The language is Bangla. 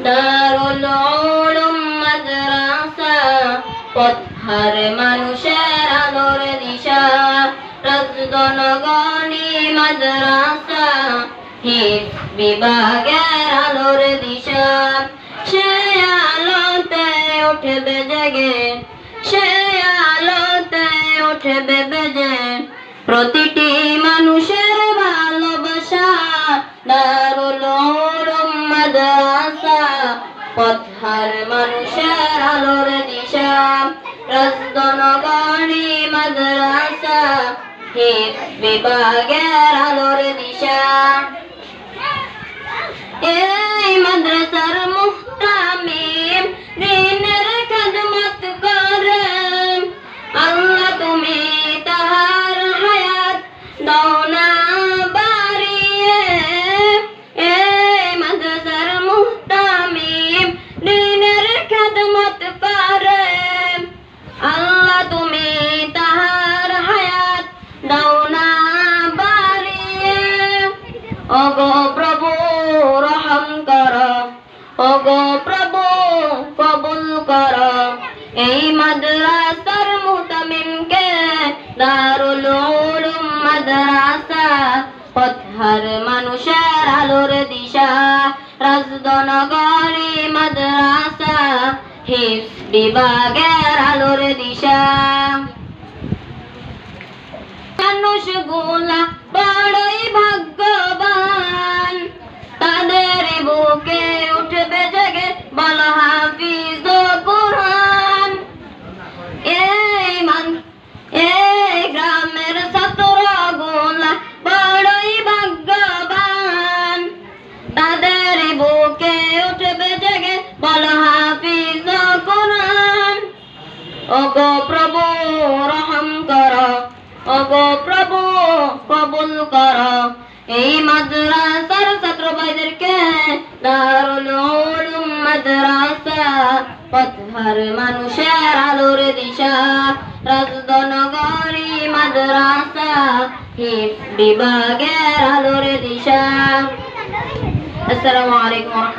দারুল উলুম মাদ্রাসা, পথহার মানুষের আলোর দিশা। রাজদনগণী মাদ্রাসা, হিফজ বিভাগের আলোর দিশা। সে আলোতে উঠবে জেগে, সে আলোতে উঠবে বেজে, প্রতিটি মানুষের ভালোবাসা। দারুল উলুম মাদ্রাসা, পথহার মানুষের আলোর দিশা। রাজদনগণী মাদ্রাসা, হিফজ বিভাগের আলোর দিশা। এই মাদ্রাসার মুহতামিম দ্বীনের খিদমত করে, আল্লাহ তুমি তাহার হায়াত দাও না বাড়িয়ে। এই মাদ্রাসার মুহতামিম দ্বীনের খিদমত করে, আল্লাহ তুমি তাহার হায়াত দাও না বাড়িয়ে। ওগো প্রভু রহম করো, ওগো প্রভু কবুল করো এই মাদ্রাসার মুহতামিমকে। দারুল উলুম মাদ্রাসা, পথহার মানুষের আলোর দিশা। রাজদনগণী মাদ্রাসা, হিফজ বিভাগের আলোর দিশা। মানুষগুলা বড়ই ভাগ্যবান, তাদের বুকে উঠবে জেগে বল হাফিজ কুরআন। এই গ্রামের ছাত্রগুলা বড়ই ভাগ্যবান, তাদের বুকে উঠবে জেগে বল হাফিজ কুরআন। ওগো প্রভু রহম করো, ওগো প্রভু কবুল করো এই মাদ্রাসার ছাত্র ভাইদেরকে। দারুল উলুম মাদ্রাসা, পথহার মানুষের আলোর দিশা। রাজদনগণী মাদ্রাসা, হিফজ বিভাগের আলোর দিশা। আসসালামু আলাইকুম।